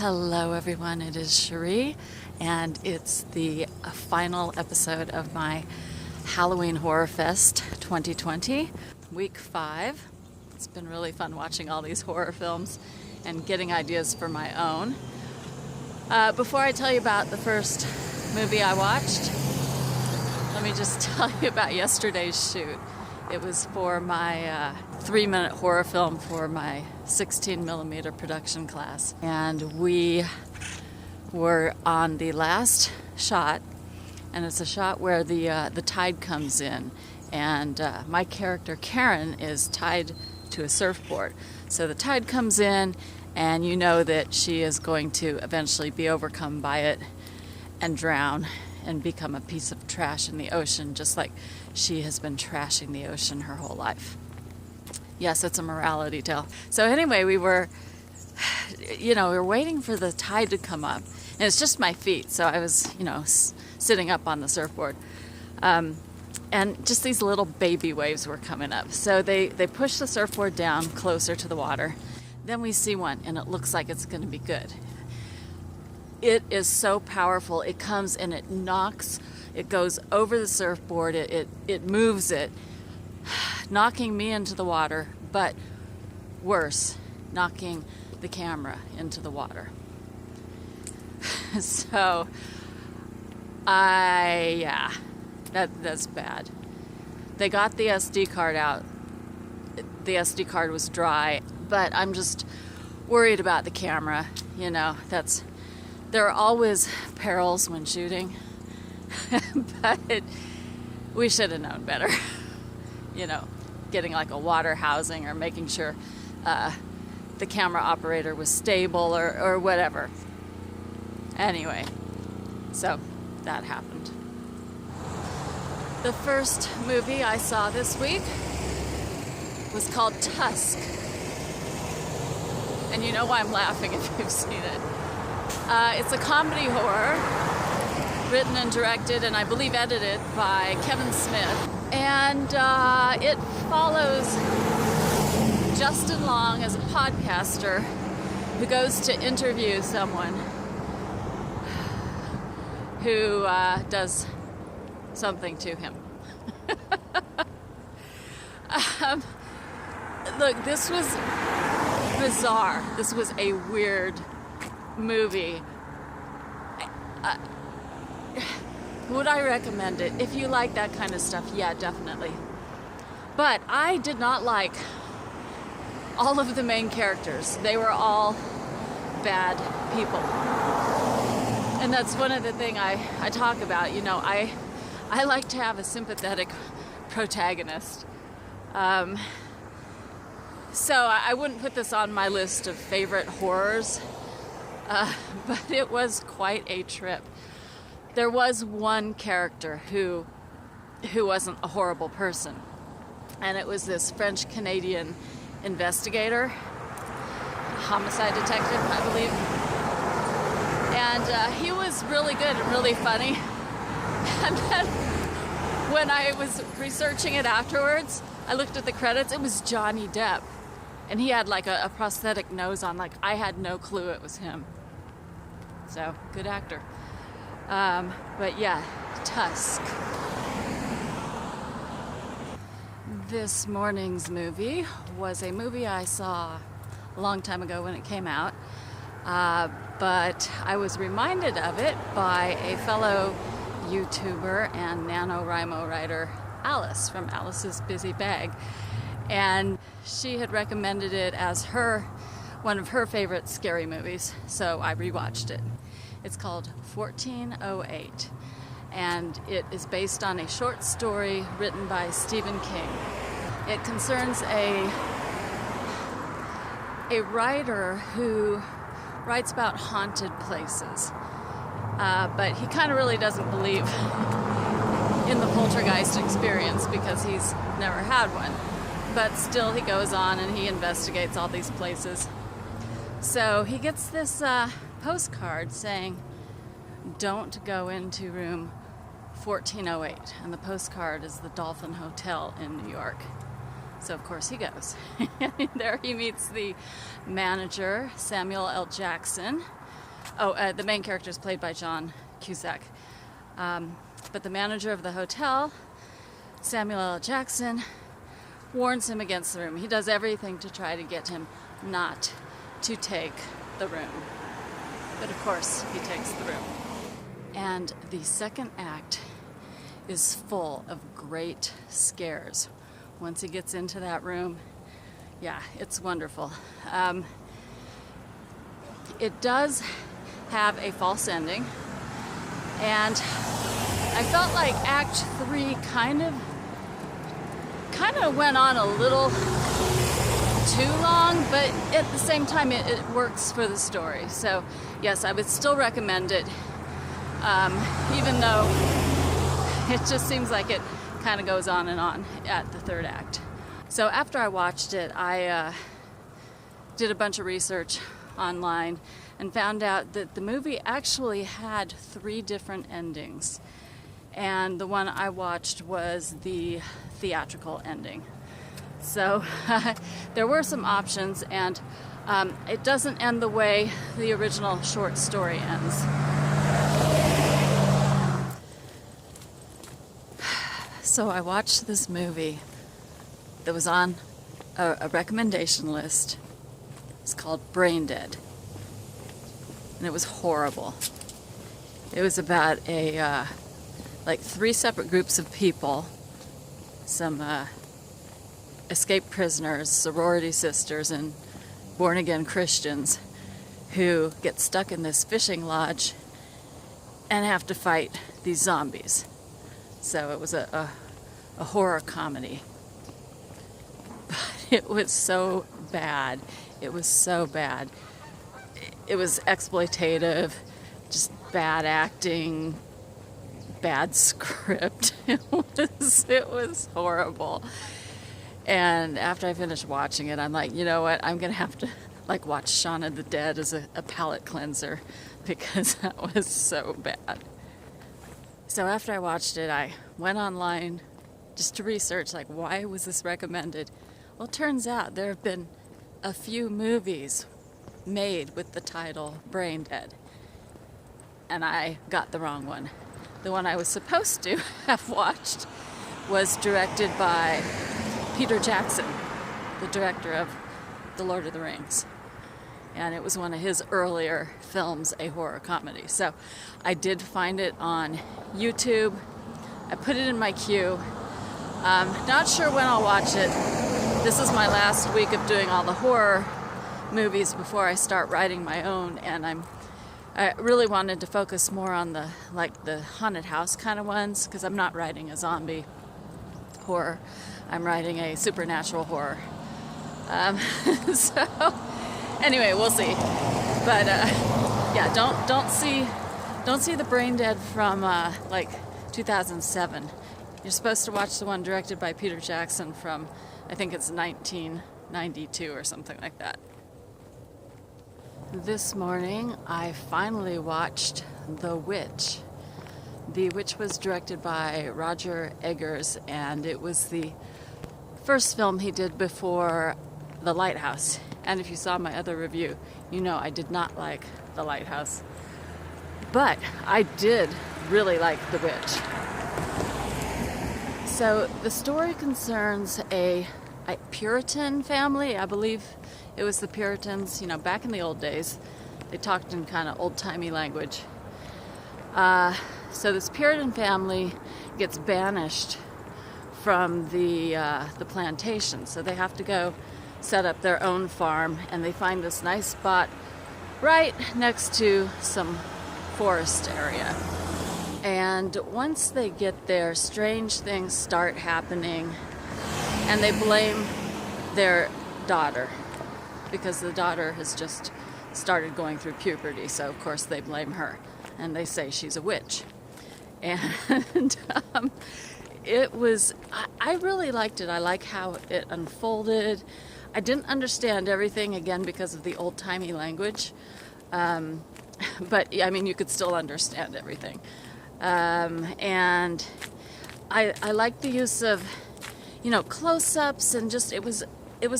Hello everyone, it is Cherie, and it's the final episode of my Halloween Horror Fest 2020, week 5. It's been really fun watching all these horror films and getting ideas for my own. Before I tell you about the first movie I watched, let me just tell you about yesterday's shoot. It was for my 3-minute horror film for my 16mm production class. And we were on the last shot, and it's a shot where the tide comes in. And my character, Karen, is tied to a surfboard. So the tide comes in, and you know that she is going to eventually be overcome by it and drown and become a piece of trash in the ocean, just like she has been trashing the ocean her whole life. Yes, it's a morality tale. So anyway, we were waiting for the tide to come up. And it's just my feet, so I was, sitting up on the surfboard. And just these little baby waves were coming up. So they push the surfboard down closer to the water. Then we see one, and it looks like it's going to be good. It is so powerful. It comes and it knocks. It goes over the surfboard. It moves it, knocking me into the water, but worse, knocking the camera into the water. So, that's bad. They got the SD card out. The SD card was dry, but I'm just worried about the camera. There are always perils when shooting, but we should have known better. Getting like a water housing or making sure the camera operator was stable or whatever. Anyway, so that happened. The first movie I saw this week was called Tusk. And you know why I'm laughing if you've seen it. It's a comedy horror written and directed and I believe edited by Kevin Smith. And it follows Justin Long as a podcaster who goes to interview someone who does something to him. Look, this was bizarre. This was a weird movie. Would I recommend it? If you like that kind of stuff, yeah, definitely. But I did not like all of the main characters. They were all bad people. And that's one of the things I talk about. I like to have a sympathetic protagonist. So I wouldn't put this on my list of favorite horrors, but it was quite a trip. There was one character who wasn't a horrible person, and it was this French-Canadian investigator, homicide detective, I believe. And he was really good and really funny. And then when I was researching it afterwards, I looked at the credits. It was Johnny Depp. And he had like a prosthetic nose on. Like, I had no clue it was him. So, good actor. But yeah, Tusk. This morning's movie was a movie I saw a long time ago when it came out. But I was reminded of it by a fellow YouTuber and NaNoWriMo writer, Alice, from Alice's Busy Bag. And she had recommended it as one of her favorite scary movies, so I rewatched it. It's called 1408, and it is based on a short story written by Stephen King. It concerns a writer who writes about haunted places, but he kind of really doesn't believe in the poltergeist experience because he's never had one. But still, he goes on and he investigates all these places. So he gets this postcard saying, "Don't go into room 1408." And the postcard is the Dolphin Hotel in New York. So of course he goes. There he meets the manager, Samuel L. Jackson, The main character is played by John Cusack. But the manager of the hotel, Samuel L. Jackson, warns him against the room. He does everything to try to get him not to take the room. But of course, he takes the room. And the second act is full of great scares. Once he gets into that room, yeah, it's wonderful. It does have a false ending, and I felt like Act 3 kind of went on a little too long, but at the same time it works for the story. So yes, I would still recommend it, even though it just seems like it kind of goes on and on at the third act. So after I watched it, I did a bunch of research online and found out that the movie actually had 3 different endings. And the one I watched was the theatrical ending. So there were some options, and it doesn't end the way the original short story ends. So I watched this movie that was on a recommendation list. It's called Brain Dead. And it was horrible. It was about like 3 separate groups of people, some escaped prisoners, sorority sisters, and born-again Christians who get stuck in this fishing lodge and have to fight these zombies. So it was a horror comedy. But it was so bad. It was so bad. It was exploitative, just bad acting, bad script. It was horrible. And after I finished watching it, I'm like, you know what? I'm going to have to watch Shaun of the Dead as a palate cleanser, because that was so bad. So after I watched it, I went online just to research, why was this recommended? Well, it turns out there have been a few movies made with the title Brain Dead. And I got the wrong one. The one I was supposed to have watched was directed by Peter Jackson, the director of The Lord of the Rings. And it was one of his earlier films, a horror comedy. So I did find it on YouTube. I put it in my queue. Not sure when I'll watch it. This is my last week of doing all the horror movies before I start writing my own, and I really wanted to focus more on the haunted house kind of ones, because I'm not writing a zombie horror. I'm writing a supernatural horror. So anyway, we'll see. But yeah, don't see the Brain Dead from 2007. You're supposed to watch the one directed by Peter Jackson from, I think it's 1992 or something like that. This morning, I finally watched The Witch. The Witch was directed by Roger Eggers, and it was the first film he did before The Lighthouse. And if you saw my other review, you know I did not like The Lighthouse. But I did really like The Witch. So the story concerns a Puritan family. I believe it was the Puritans, back in the old days. They talked in kind of old-timey language. So this Puritan family gets banished from the plantation. So they have to go set up their own farm, and they find this nice spot right next to some forest area. And once they get there, strange things start happening, and they blame their daughter, because the daughter has just started going through puberty, so of course they blame her, and they say she's a witch. And I really liked it. I like how it unfolded. I didn't understand everything, again, because of the old-timey language, but you could still understand everything. And I liked the use of, close-ups, and just it was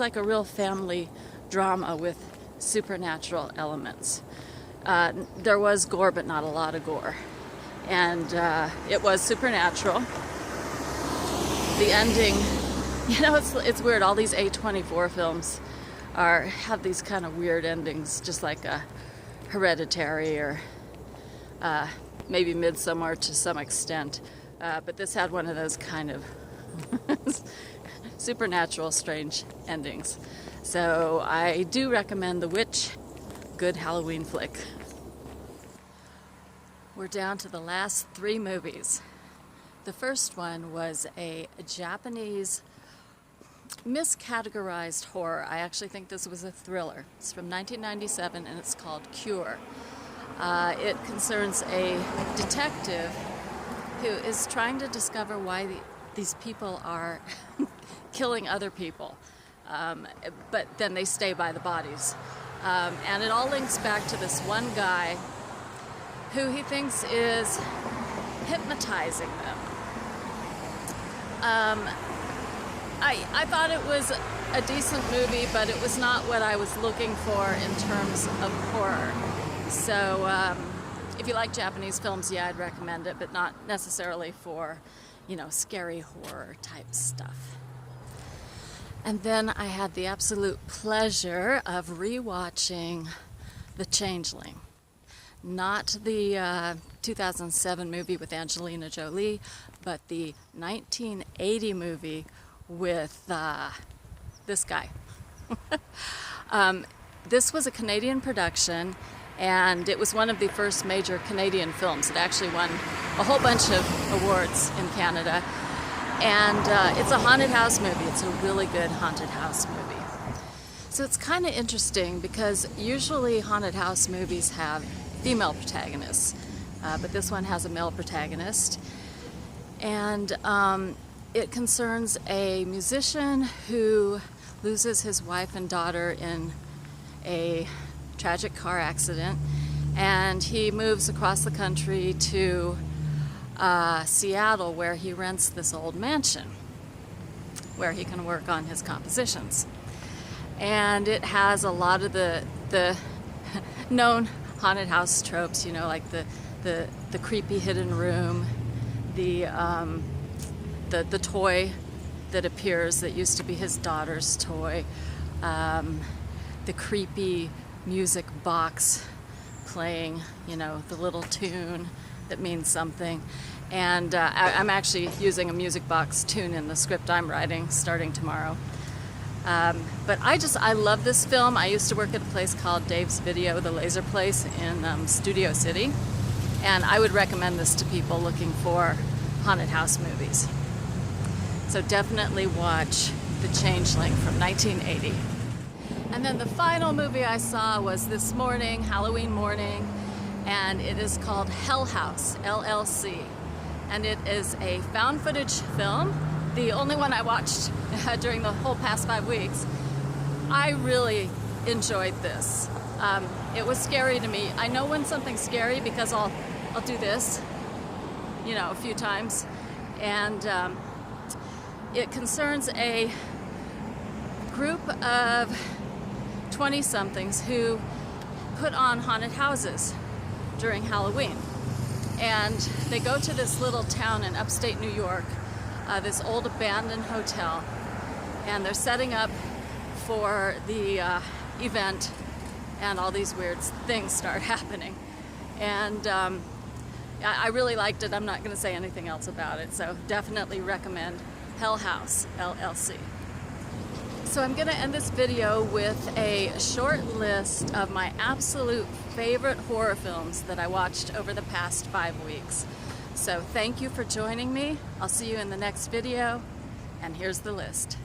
like a real family drama with supernatural elements. There was gore, but not a lot of gore. And it was supernatural. The ending, you know, it's weird. All these A24 films have these kind of weird endings, just like Hereditary or maybe Midsommar to some extent. But this had one of those kind of supernatural, strange endings. So I do recommend The Witch. Good Halloween flick. We're down to the last 3 movies. The first one was a Japanese miscategorized horror. I actually think this was a thriller. It's from 1997 and it's called Cure. It concerns a detective who is trying to discover why these people are killing other people, but then they stay by the bodies. And it all links back to this one guy who he thinks is hypnotizing them. I thought it was a decent movie, but it was not what I was looking for in terms of horror. So if you like Japanese films, yeah, I'd recommend it, but not necessarily for, you know, scary horror type stuff. And then I had the absolute pleasure of rewatching The Changeling. Not the 2007 movie with Angelina Jolie, but the 1980 movie with this guy. This was a Canadian production, and it was one of the first major Canadian films. It actually won a whole bunch of awards in Canada. And it's a haunted house movie. It's a really good haunted house movie. So it's kind of interesting because usually haunted house movies have female protagonists, but this one has a male protagonist. And it concerns a musician who loses his wife and daughter in a tragic car accident, and he moves across the country to Seattle, where he rents this old mansion where he can work on his compositions. And it has a lot of the known haunted house tropes, you know, like the creepy hidden room, the toy that appears that used to be his daughter's toy, the creepy music box playing, you know, the little tune that means something. And I'm actually using a music box tune in the script I'm writing starting tomorrow. But I love this film. I used to work at a place called Dave's Video, the laser place in Studio City. And I would recommend this to people looking for haunted house movies. So definitely watch The Changeling from 1980. And then the final movie I saw was this morning, Halloween morning, and it is called House LLC. And it is a found footage film, the only one I watched during the whole past 5 weeks. I really enjoyed this. It was scary to me. I know when something's scary because I'll do this, you know, a few times. And it concerns a group of 20-somethings who put on haunted houses during Halloween. And they go to this little town in upstate New York, this old abandoned hotel, and they're setting up for the event, and all these weird things start happening. And I really liked it. I'm not going to say anything else about it, so definitely recommend House LLC. So I'm going to end this video with a short list of my absolute favorite horror films that I watched over the past 5 weeks. So thank you for joining me. I'll see you in the next video, and here's the list.